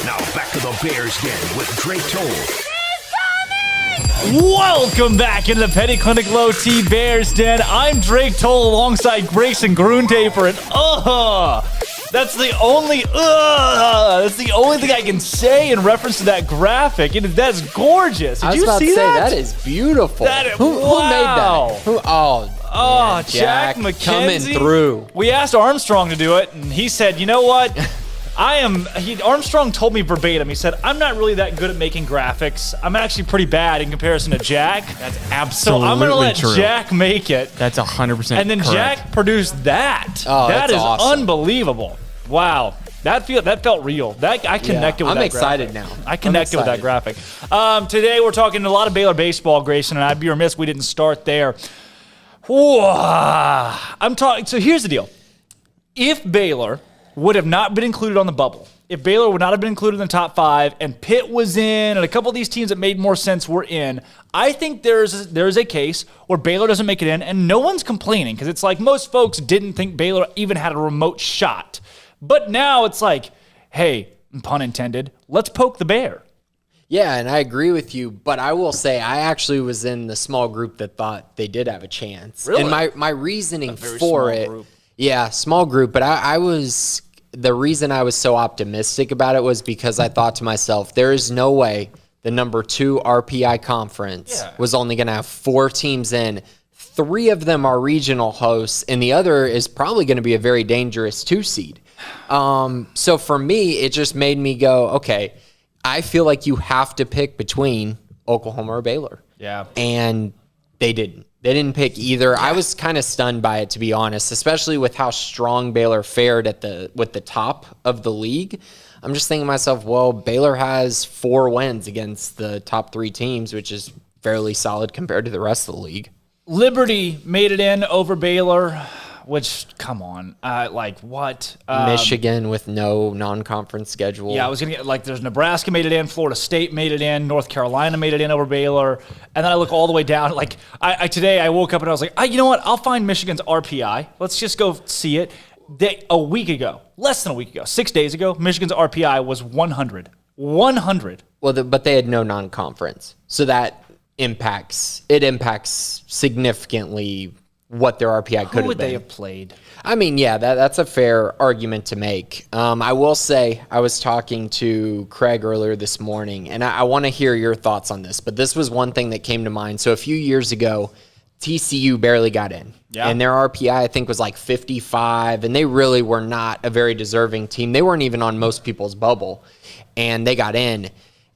Now back to the Bears Den with Drake Toll. Welcome back into the Petty Clinic Low T Bears Den. I'm Drake Toll alongside Grayson Grundhoefer, and that's the only thing I can say in reference to that graphic. That's gorgeous. Did you see that? That is beautiful. Who made that? Jack McKenzie coming through. We asked Armstrong to do it, and he said, "You know what? Armstrong told me verbatim. He said, I'm not really that good at making graphics. I'm actually pretty bad in comparison to Jack. That's absolutely So I'm going to let true. Jack make it. That's 100% And then correct. Jack produced that. Oh, that that's is awesome. unbelievable. Wow. That felt real. I connected with that I'm excited graphic. now. I connected with that graphic. Today we're talking a lot of Baylor baseball, Grayson, and I'd be remiss we didn't start there. So here's the deal. If Baylor would have not been included on the bubble, if Baylor would not have been included in the top 5, and Pitt was in, and a couple of these teams that made more sense were in, I think there's a case where Baylor doesn't make it in, and no one's complaining, because it's like most folks didn't think Baylor even had a remote shot. But now it's like, hey, pun intended, let's poke the bear. Yeah, and I agree with you, but I will say I actually was in the small group that thought they did have a chance. Really? And my reasoning for small it, group. Yeah, small group, but the reason I was so optimistic about it was because I thought to myself, there is no way the number 2 RPI conference was only going to have 4 teams in. 3 of them are regional hosts, and the other is probably going to be a very dangerous 2 seed. So for me, it just made me go, okay, I feel like you have to pick between Oklahoma or Baylor. Yeah. And they didn't. They didn't pick either. Yeah. I was kind of stunned by it, to be honest, especially with how strong Baylor fared with the top of the league. I'm just thinking to myself, well, Baylor has 4 wins against the top 3 teams, which is fairly solid compared to the rest of the league. Liberty made it in over Baylor, which, come on, what? Michigan with no non-conference schedule. Yeah, I was going to get, there's Nebraska made it in, Florida State made it in, North Carolina made it in over Baylor, and then I look all the way down. Today I woke up and I was like, you know what? I'll find Michigan's RPI. Let's just go see it. Less than a week ago, 6 days ago, Michigan's RPI was 100. 100. Well, but they had no non-conference, so that impacts significantly what their RPI could have been. Who would they have played? I mean, yeah, that's a fair argument to make. I will say I was talking to Craig earlier this morning, and I want to hear your thoughts on this, but this was one thing that came to mind. So a few years ago, TCU barely got in, and their RPI, I think, was like 55, and they really were not a very deserving team. They weren't even on most people's bubble, and they got in.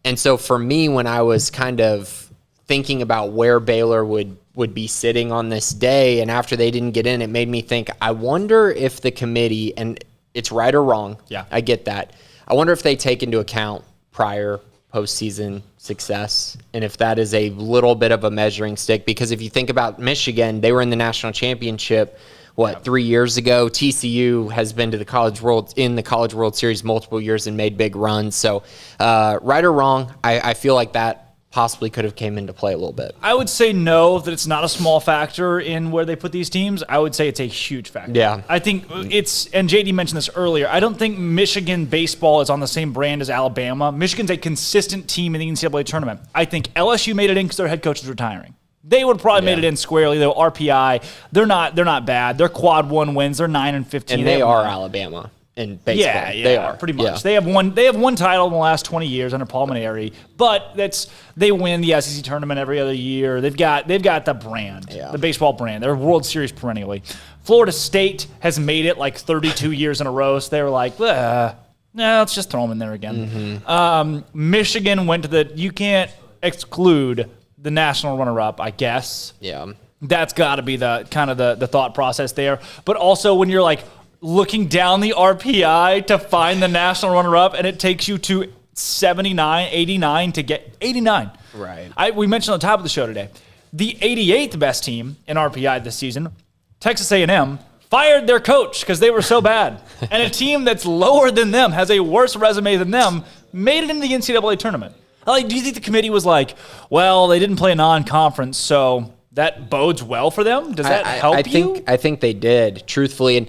And so for me, when I was kind of thinking about where Baylor would be sitting on this day, and after they didn't get in, it made me think, I wonder if the committee, and it's right or wrong, I get that, I wonder if they take into account prior postseason success, and if that is a little bit of a measuring stick, because if you think about Michigan, they were in the national championship 3 years ago. TCU has been to the College World Series multiple years and made big runs. So right or wrong, I feel like that possibly could have came into play a little bit. I would say no, that it's not a small factor in where they put these teams. I would say it's a huge factor. Yeah. I think and JD mentioned this earlier, I don't think Michigan baseball is on the same brand as Alabama. Michigan's a consistent team in the NCAA tournament. I think LSU made it in because their head coach is retiring. They would have probably made it in squarely, though. RPI, they're not bad. They're quad 1 wins. They're 9-15. And they are Alabama in baseball. Yeah, they are pretty much. Yeah. They have one title in the last 20 years under Paul Maneri, but they win the SEC tournament every other year. They've got the brand, the baseball brand. They're World Series perennially. Florida State has made it 32 years in a row. So they were like, let's just throw them in there again. Mm-hmm. Michigan went to you can't exclude the national runner-up, I guess. Yeah. That's got to be the kind of the thought process there. But also when you're looking down the RPI to find the national runner-up, and it takes you to 79, 89 to get 89. Right. We mentioned on the top of the show today, the 88th best team in RPI this season, Texas A&M, fired their coach because they were so bad. And a team that's lower than them, has a worse resume than them, made it into the NCAA tournament. Do you think the committee was well, they didn't play a non-conference, so that bodes well for them? Does that help you? I think they did, truthfully. And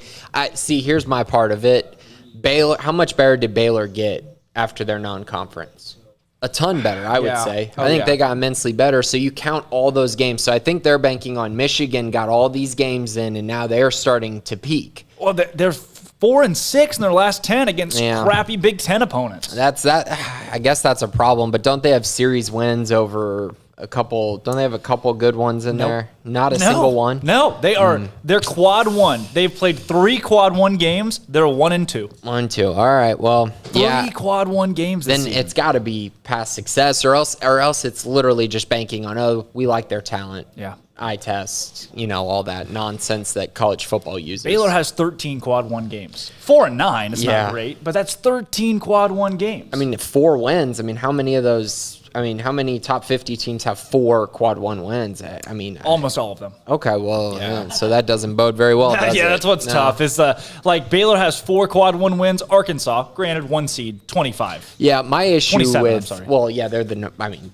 here's my part of it. Baylor, how much better did Baylor get after their non-conference? A ton better, I would say. I think they got immensely better. So you count all those games. So I think they're banking on Michigan got all these games in, and now they're starting to peak. Well, they're 4-6 in their last 10 against crappy Big Ten opponents. I guess that's a problem. But don't they have series wins over a couple? Don't they have a couple good ones in there? Not a single one. No, they are. They're quad one. They've played 3 quad one games. They're 1-2. 1-2. All right. Well, 3 quad one games. Then it's got to be past success, or else it's literally just banking on we like their talent. Yeah. Eye test, all that nonsense that college football uses. Baylor has 13 quad one games. 4-9 is not great, but that's 13 quad one games. I mean, 4 wins. I mean, how many of those? I mean, how many top 50 teams have 4 quad one wins? I mean, almost all of them. Okay, well, so that doesn't bode very well. That's what's tough. Is like Baylor has 4 quad one wins. Arkansas, granted, 1 seed, 25. Yeah, my issue with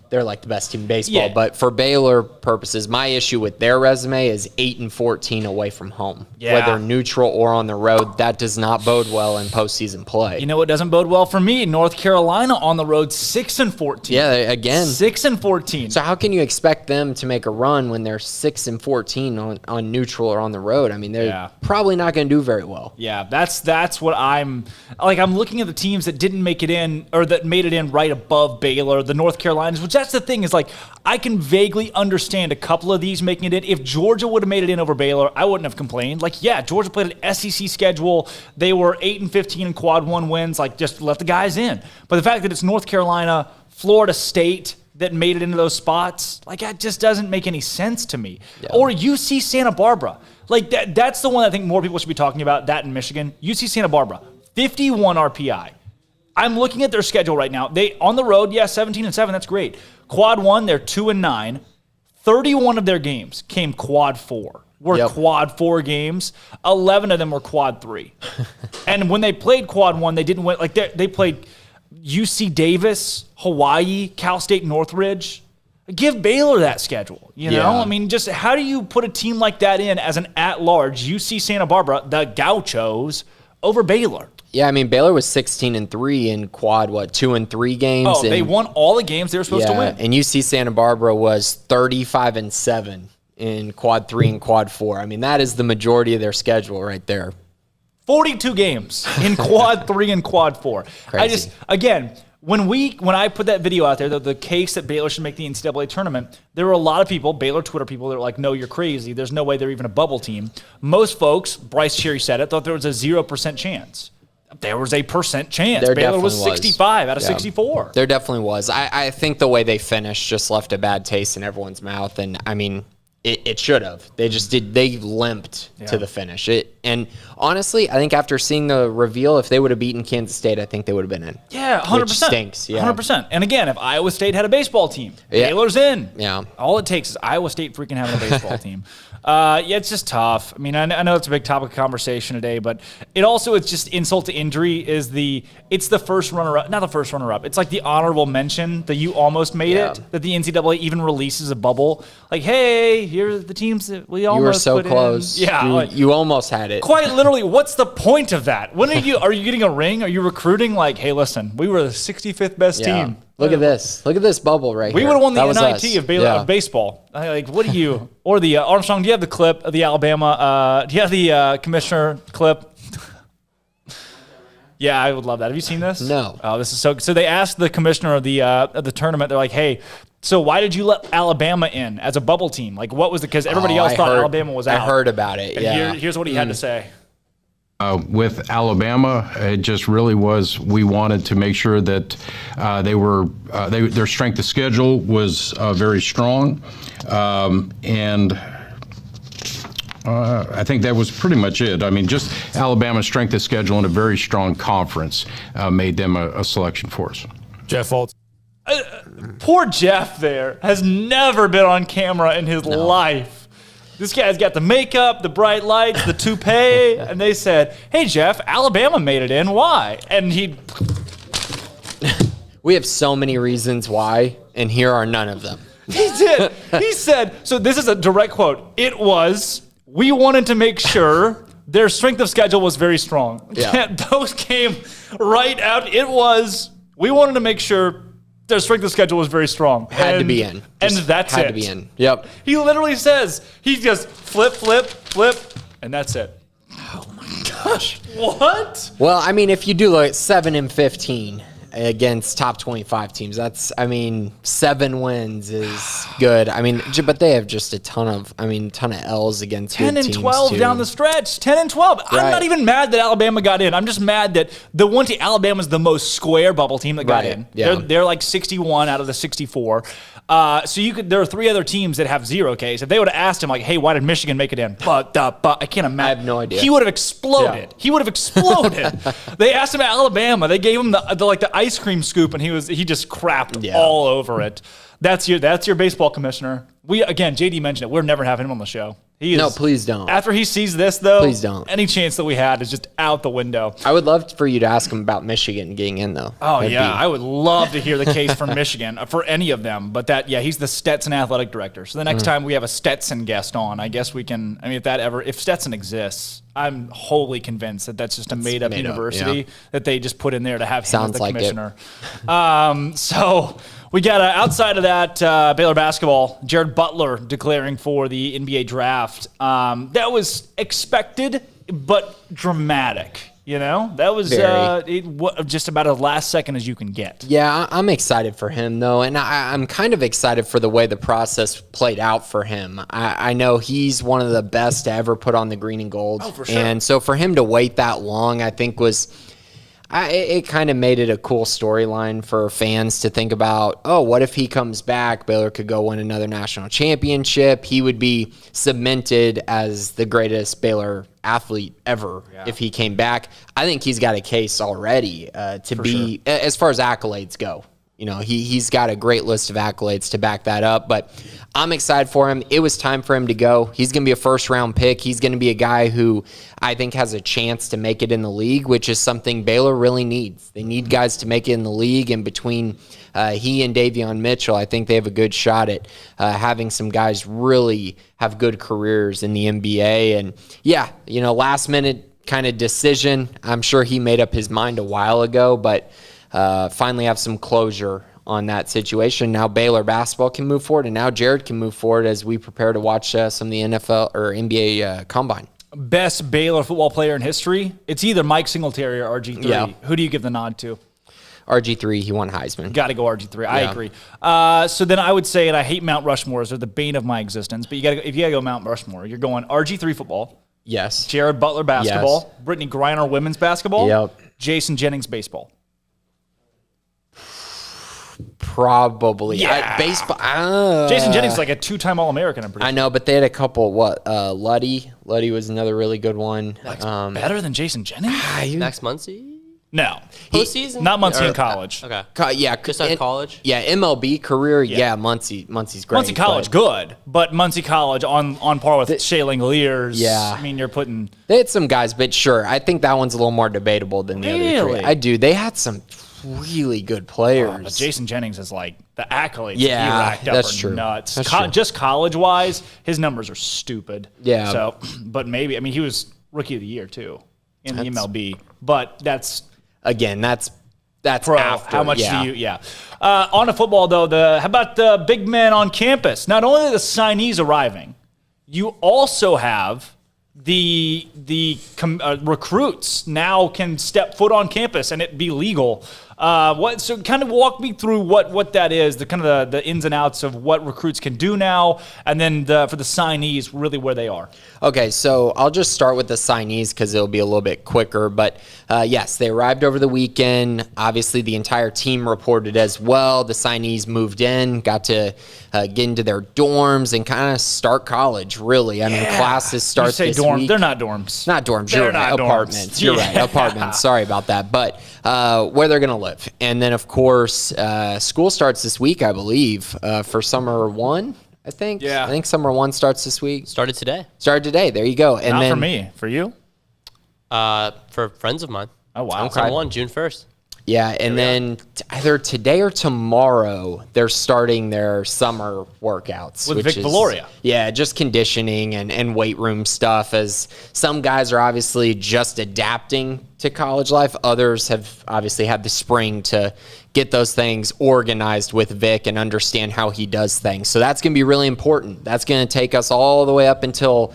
they're like the best team in baseball. Yeah. But for Baylor purposes, my issue with their resume is 8-14 away from home, whether neutral or on the road. That does not bode well in postseason play. You know what doesn't bode well for me? North Carolina on the road, 6-14. Yeah. Again, 6-14. So how can you expect them to make a run when they're 6-14 on neutral or on the road? I mean, they're probably not going to do very well. Yeah, that's what I'm like. I'm looking at the teams that didn't make it in, or that made it in right above Baylor, the North Carolinas. Which that's the thing is like I can vaguely understand a couple of these making it in. If Georgia would have made it in over Baylor, I wouldn't have complained. Like, Georgia played an SEC schedule. They were 8-15 in quad one wins. Like, just let the guys in. But the fact that it's North Carolina, Florida State that made it into those spots, like that just doesn't make any sense to me. Yeah. Or UC Santa Barbara. Like that's the one I think more people should be talking about, that in Michigan. UC Santa Barbara, 51 RPI. I'm looking at their schedule right now. They on the road, 17-7, that's great. Quad 1, they're 2-9. 31 of their games came quad 4. Quad 4 games. 11 of them were quad 3. And when they played quad 1, they didn't win. Like they played UC Davis, Hawaii, Cal State Northridge. Give Baylor that schedule, you know? I mean, just how do you put a team like that in as an at-large UC Santa Barbara, the Gauchos, over Baylor? Yeah, I mean, Baylor was 16-3 in quad, 2-3 games? Oh, they won all the games they were supposed to win. And UC Santa Barbara was 35-7 in quad 3 and quad 4. I mean, that is the majority of their schedule right there. 42 games in quad 3 and quad 4. Crazy. When I put that video out there, the case that Baylor should make the NCAA tournament, there were a lot of people, Baylor Twitter people, that were like, no, you're crazy. There's no way they're even a bubble team. Most folks, Bryce Cherry said it, thought there was a 0% chance. There was a % chance. Baylor was 65 out of 64. There definitely was. I think the way they finished just left a bad taste in everyone's mouth. And, I mean, it should have. They just did. They limped to the finish. And honestly, I think after seeing the reveal, if they would have beaten Kansas State, I think they would have been in. Yeah, 100%. Which stinks. Yeah, 100%. And again, if Iowa State had a baseball team, Baylor's in. Yeah. All it takes is Iowa State freaking having a baseball team. It's just tough. I mean, I know it's a big topic of conversation today, but it's just insult to injury. It's the first runner-up, not the first runner-up. It's like the honorable mention that you almost made it, that the NCAA even releases a bubble. Like, hey, here are the teams that we almost put in. You were so close. Yeah. You almost had it. Quite literally, what's the point of that? Are you getting a ring? Are you recruiting? Like, hey, listen, we were the 65th best team. Look at this. Look at this bubble right here. We would have won the NIT of baseball. Like, what do you? Or the Armstrong? Do you have the clip of the Alabama? Do you have the commissioner clip? Yeah, I would love that. Have you seen this? No. Oh, this is so. So they asked the commissioner of the tournament. They're like, hey, so why did you let Alabama in as a bubble team? Like, what was it? Because everybody else thought Alabama was out. I heard about it. And here's what he had to say. With Alabama, it just really was, we wanted to make sure that their strength of schedule was very strong. And I think that was pretty much it. I mean, just Alabama's strength of schedule and a very strong conference made them a selection for us. Jeff Fultz. Poor Jeff there has never been on camera in his life. This guy's got the makeup, the bright lights, the toupee, and they said, hey, Jeff, Alabama made it in. Why? And we have so many reasons why, and here are none of them. He said, so this is a direct quote. We wanted to make sure Their strength of schedule was very strong. Yeah. Those came right out. We wanted to make sure their strength of schedule was very strong. Had to be in. And that's it. Had to be in. Yep. He literally says, he just flip, and that's it. Oh my gosh. What? Well, I mean, if you do look at 7-15 against top 25 teams, 7 wins is good. I mean, but they have just a ton of L's against 10 good and teams 12 too. down the stretch. 10 and 12. I'm Right. not even mad that Alabama got in. I'm just mad that the one team, Alabama's the most square bubble team that got Right. in. Yeah. They're like 61 out of the 64. So there are 3 other teams that have 0 Ks. If they would have asked him, like, hey, why did Michigan make it in? But I can't imagine. I have no idea. He would have exploded. Yeah. He would have exploded. They asked him at Alabama. They gave him the ice cream scoop, and he just crapped all over it. That's your baseball commissioner. JD mentioned it. We're never having him on the show. No, please don't. After he sees this, though, Please don't. Any chance that we had is just out the window. I would love for you to ask him about Michigan getting in, though. Oh, yeah. I would love to hear the case for Michigan, for any of them. But he's the Stetson athletic director. So the next time we have a Stetson guest on, I guess we can, if Stetson exists, I'm wholly convinced that that's just a made-up university that they just put in there to have him as the commissioner. So we got outside of that, Baylor basketball, Jared Butler declaring for the NBA draft. That was expected, but dramatic. That was just about as last second as you can get. Yeah, I'm excited for him, though, and I'm kind of excited for the way the process played out for him. I know he's one of the best to ever put on the green and gold. Oh, for sure. And so for him to wait that long, I think it kind of made it a cool storyline for fans to think about, what if he comes back? Baylor could go win another national championship. He would be cemented as the greatest Baylor athlete ever if he came back. I think he's got a case already as far as accolades go. He's got a great list of accolades to back that up, but I'm excited for him. It was time for him to go. He's going to be a first-round pick. He's going to be a guy who I think has a chance to make it in the league, which is something Baylor really needs. They need guys to make it in the league, and between he and Davion Mitchell, I think they have a good shot at having some guys really have good careers in the NBA. And, last-minute kind of decision. I'm sure he made up his mind a while ago, but finally have some closure on that situation. Now Baylor basketball can move forward, and now Jared can move forward as we prepare to watch some of the NFL or NBA combine. Best Baylor football player in history? It's either Mike Singletary or RG3. Yeah. Who do you give the nod to? RG3, he won Heisman. Got to go RG3. I agree. So then I would say, and I hate Mount Rushmores, they're the bane of my existence, but if you got to go Mount Rushmore, you're going RG3 football. Yes. Jared Butler basketball. Yes. Brittany Griner women's basketball. Yep. Jason Jennings baseball. Probably. Yeah. Baseball. Jason Jennings is like a 2-time All-American, I'm pretty sure. I know, but they had a couple. Luddy. Luddy was another really good one. Better than Jason Jennings? Max Muncy? No. Postseason? Not Muncy in college. Okay. Just out of college? Yeah, MLB career. Yeah, Muncy's great. Muncy college, good. But Muncy college on par with Shea Langoliers. Yeah. I mean, you're putting... They had some guys, but sure. I think that one's a little more debatable than the other three. I do. They had some really good players. But Jason Jennings is like the accolades he racked up that's are true. nuts. That's true. Just college-wise, his numbers are stupid. Yeah. So, but maybe, he was Rookie of the Year, too, in the MLB. But that's... Again, that's pro. after. How much do you? Yeah. On to football though. How about the big men on campus? Not only are the signees arriving, you also have the recruits now can step foot on campus and it be legal. So kind of walk me through what that is, the ins and outs of what recruits can do now, and then for the signees, really where they are. Okay, so I'll just start with the signees because it'll be a little bit quicker. But yes, they arrived over the weekend. Obviously, the entire team reported as well. The signees moved in, got to get into their dorms and kind of start college, really. I mean, classes start this dorm. week. They're not dorms. Not dorms. They're You're not right. dorms. Apartments. You're right. Apartments. Sorry about that. But where they're going to live. And then, of course, school starts this week, I believe, for summer one, I think. Yeah. I think summer one starts this week. Started today. Started today. There you go. And Not then, for me. For you? For friends of mine. Oh, wow. Summer one, June 1st. Yeah, and then either today or tomorrow, they're starting their summer workouts. With Vic Valoria. Yeah, just conditioning and weight room stuff, as some guys are obviously just adapting to college life. Others have obviously had the spring to get those things organized with Vic and understand how he does things. So that's going to be really important. That's going to take us all the way up until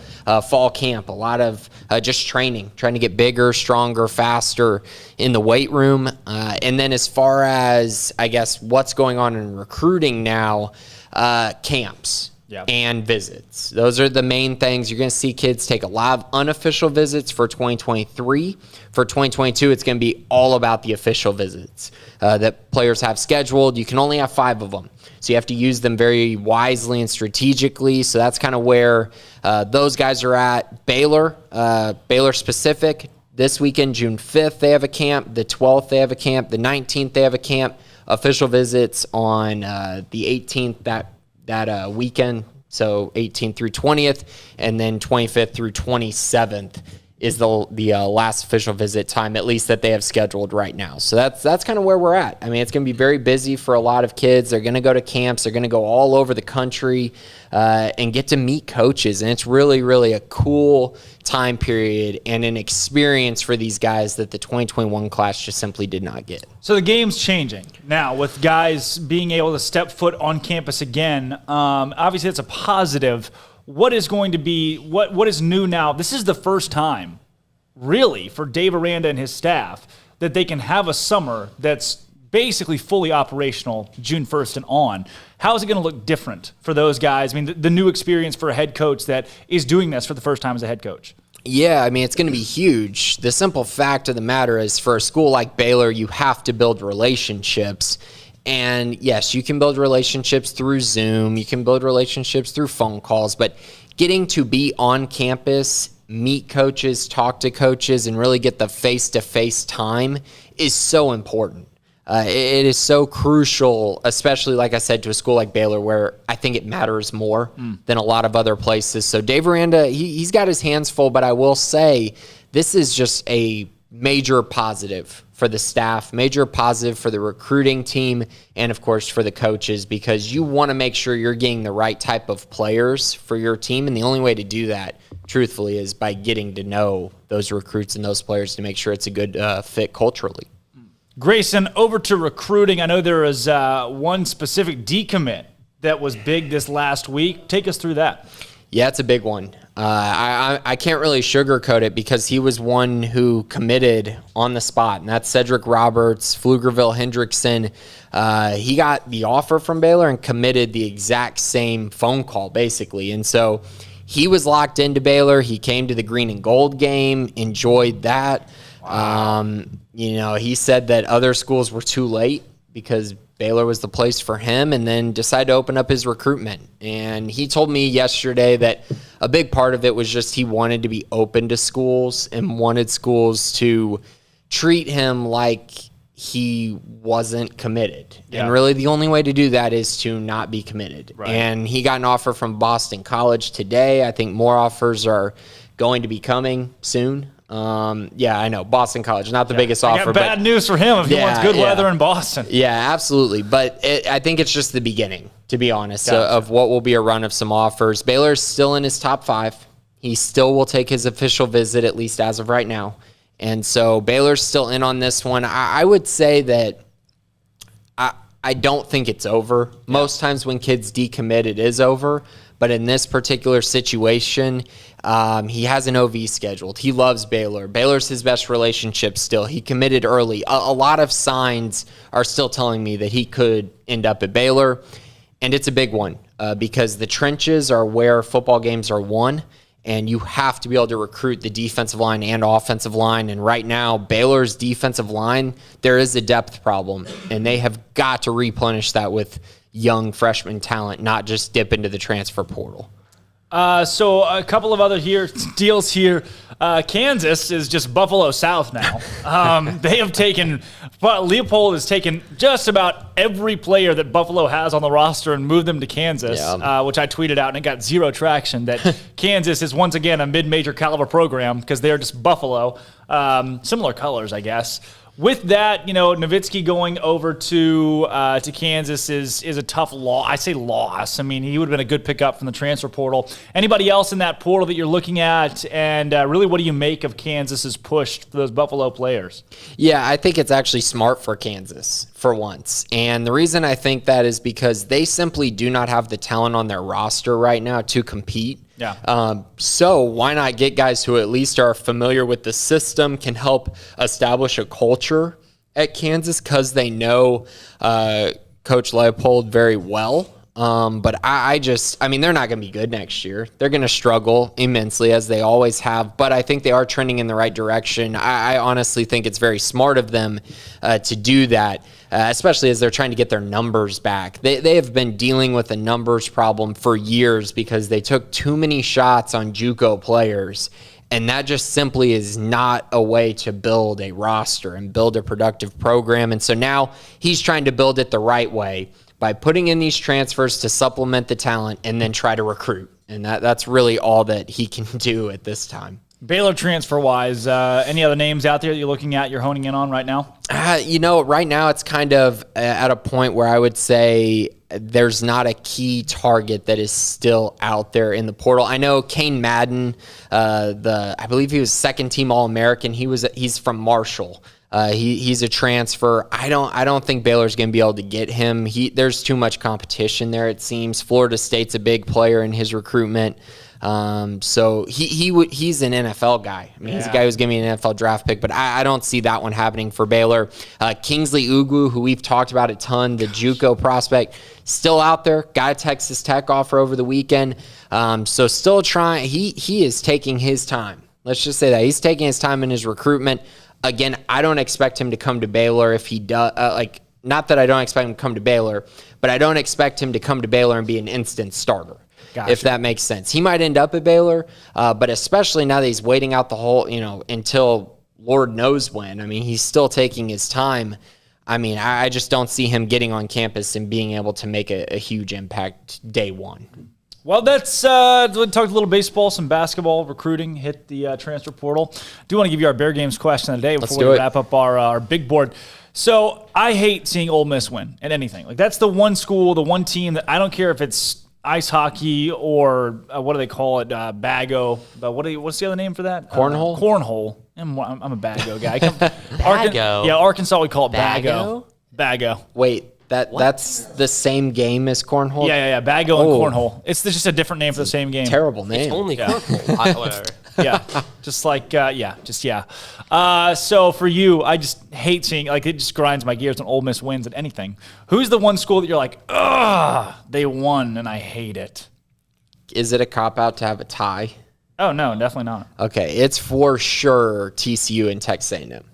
fall camp. A lot of just training, trying to get bigger, stronger, faster in the weight room. And then as far as, I guess, what's going on in recruiting now, camps. Yep. And visits. Those are the main things. You're going to see kids take a lot of unofficial visits for 2023. For 2022, it's going to be all about the official visits that players have scheduled. You can only have 5 of them. So you have to use them very wisely and strategically. So that's kind of where those guys are at. Baylor specific. This weekend, June 5th, they have a camp. The 12th, they have a camp. The 19th, they have a camp. Official visits on the 18th, that weekend, so 18th through 20th, and then 25th through 27th is the last official visit time, at least that they have scheduled right now. So that's kind of where we're at. I mean, it's going to be very busy for a lot of kids. They're going to go to camps. They're going to go all over the country and get to meet coaches, and it's really, really a cool time period and an experience for these guys that the 2021 class just simply did not get. So the game's changing now with guys being able to step foot on campus again. Obviously, it's a positive. What is going to be, what is new now? This is the first time, really, for Dave Aranda and his staff that they can have a summer that's basically fully operational June 1st and on. How is it going to look different for those guys? I mean, the new experience for a head coach that is doing this for the first time as a head coach. Yeah, I mean, it's going to be huge. The simple fact of the matter is, for a school like Baylor, you have to build relationships. And yes, you can build relationships through Zoom. You can build relationships through phone calls. But getting to be on campus, meet coaches, talk to coaches, and really get the face-to-face time is so important. It is so crucial, especially, like I said, to a school like Baylor, where I think it matters more than a lot of other places. So Dave Aranda, he's got his hands full, but I will say this is just a major positive for the staff, major positive for the recruiting team, and, of course, for the coaches, because you want to make sure you're getting the right type of players for your team, and the only way to do that, truthfully, is by getting to know those recruits and those players to make sure it's a good fit culturally. Grayson, over to recruiting. I know there is one specific decommit that was big this last week. Take us through that. Yeah, it's a big one. I can't really sugarcoat it because he was one who committed on the spot, and that's Cedric Roberts, Pflugerville Hendrickson. He got the offer from Baylor and committed the exact same phone call, basically. And so he was locked into Baylor. He came to the green and gold game, enjoyed that. Wow. He said that other schools were too late because Baylor was the place for him, and then decided to open up his recruitment. And he told me yesterday that a big part of it was just he wanted to be open to schools and wanted schools to treat him like he wasn't committed. Yeah. And really the only way to do that is to not be committed. Right. And he got an offer from Boston College today. I think more offers are going to be coming soon. I know, Boston College, not the biggest offer. Got bad news for him if he wants good weather in Boston. Yeah, absolutely. But I think it's just the beginning, to be honest, of what will be a run of some offers. Baylor's still in his top 5. He still will take his official visit, at least as of right now. And so Baylor's still in on this one. I would say that I don't think it's over. Yeah. Most times when kids decommit, it is over. But in this particular situation, he has an OV scheduled. He loves Baylor. Baylor's his best relationship still. He committed early. A lot of signs are still telling me that he could end up at Baylor. And it's a big one because the trenches are where football games are won. And you have to be able to recruit the defensive line and offensive line. And right now, Baylor's defensive line, there is a depth problem. And they have got to replenish that with young freshman talent, not just dip into the transfer portal. So a couple of other deals here. Kansas is just Buffalo South now. They have taken, Leopold has taken just about every player that Buffalo has on the roster and moved them to Kansas, which I tweeted out, and it got zero traction, that Kansas is once again a mid-major caliber program because they're just Buffalo. Similar colors, I guess. With that, Nowitzki going over to Kansas is a tough loss. I say loss. I mean, he would have been a good pickup from the transfer portal. Anybody else in that portal that you're looking at? And really, what do you make of Kansas's push for those Buffalo players? Yeah, I think it's actually smart for Kansas for once. And the reason I think that is because they simply do not have the talent on their roster right now to compete. Yeah. So why not get guys who at least are familiar with the system, can help establish a culture at Kansas because they know Coach Leopold very well. But I mean, they're not going to be good next year. They're going to struggle immensely as they always have, but I think they are trending in the right direction. I honestly think it's very smart of them to do that, especially as they're trying to get their numbers back. They have been dealing with a numbers problem for years because they took too many shots on JUCO players. And that just simply is not a way to build a roster and build a productive program. And so now he's trying to build it the right way by putting in these transfers to supplement the talent and then try to recruit. And that's really all that he can do at this time. Baylor transfer-wise, any other names out there that you're looking at, you're honing in on right now? Right now it's kind of at a point where I would say there's not a key target that is still out there in the portal. I know Kane Madden, I believe he was second-team All-American. He's from Marshall. He's a transfer. I don't think Baylor's going to be able to get him. There's too much competition there, it seems. Florida State's a big player in his recruitment. So he's an NFL guy. I mean, he's a guy who's going to be an NFL draft pick, but I don't see that one happening for Baylor. Kingsley Ugwu, who we've talked about a ton, the JUCO prospect, still out there. Got a Texas Tech offer over the weekend. So still trying. He is taking his time. Let's just say that. He's taking his time in his recruitment. Again, I don't expect him to come to Baylor if he does. Not that I don't expect him to come to Baylor, but I don't expect him to come to Baylor and be an instant starter. Gotcha. If that makes sense. He might end up at Baylor, but especially now that he's waiting out the whole, until Lord knows when. I mean, he's still taking his time. I mean, I just don't see him getting on campus and being able to make a huge impact day one. Well, that's we talked a little baseball, some basketball, recruiting, hit the transfer portal. Do want to give you our Bear Games question of the day before we wrap up our big board. So I hate seeing Ole Miss win at anything. Like, that's the one school, the one team that I don't care if it's ice hockey or what do they call it, bago. But what's the other name for that? Cornhole. Cornhole. I'm a bago guy. Bago. Arkansas we call it Bago? Bago. Wait. That's the same game as cornhole? Yeah. Bago and cornhole. It's just a different name for the same game. Terrible name. It's only cornhole. Whatever. So for you, I just hate seeing, it just grinds my gears when Ole Miss wins at anything. Who's the one school that you're like, ugh, they won and I hate it? Is it a cop-out to have a tie? Oh, no, definitely not. Okay, it's for sure TCU and Texas A&M.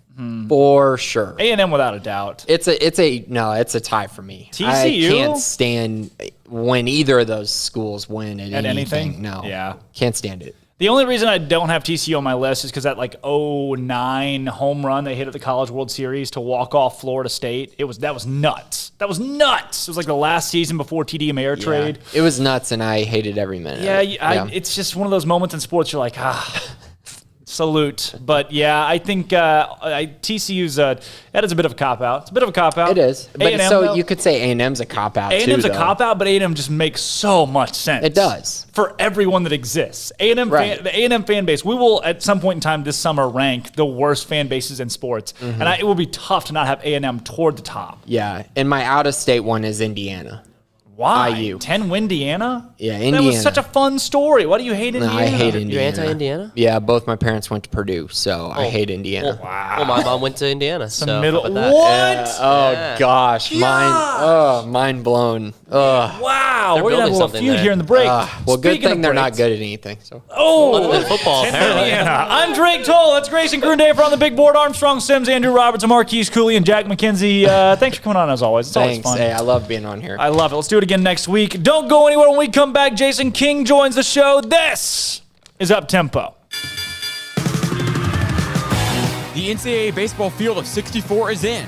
For sure. A&M without a doubt. It's a tie for me. TCU? I can't stand when either of those schools win at anything. No. Yeah. Can't stand it. The only reason I don't have TCU on my list is because that 09 home run they hit at the College World Series to walk off Florida State, that was nuts. That was nuts. It was like the last season before TD Ameritrade trade. It was nuts, and I hated every minute of it. It's just one of those moments in sports you're like, salute. But yeah, I think TCU's that is a bit of a cop-out. It's a bit of a cop-out. It is. But A&M, so you could say A&M's a cop-out, too, A&M's a cop-out, but A&M just makes so much sense. It does. For everyone that exists. The A&M fan base, we will at some point in time this summer rank the worst fan bases in sports. Mm-hmm. And it will be tough to not have A&M toward the top. Yeah, and my out-of-state one is Indiana. Why? IU. 10 Indiana? Yeah, Indiana. That was such a fun story. Why do you hate Indiana? No, I hate Indiana. You're anti-Indiana? Yeah, both my parents went to Purdue, so I hate Indiana. Well, my mom went to Indiana, so how about that? What? Gosh. Mind blown. Wow. They're We're going to have a building little something feud there. here in the break. Well, good Speaking thing of they're not breaks- good at anything. So. Other than football, apparently. Indiana. I'm Drake Toll. That's Grayson Grundhoefer on the big board. Armstrong Sims, Andrew Roberts, Marquise Cooley, and Jack McKenzie. Thanks for coming on as always. It's always Thanks. fun. Hey, I love being on here. I love it. Let's do it again next week. Don't go anywhere. When we come back, Jason King joins the show. This is Up Tempo. The NCAA baseball field of 64 is in.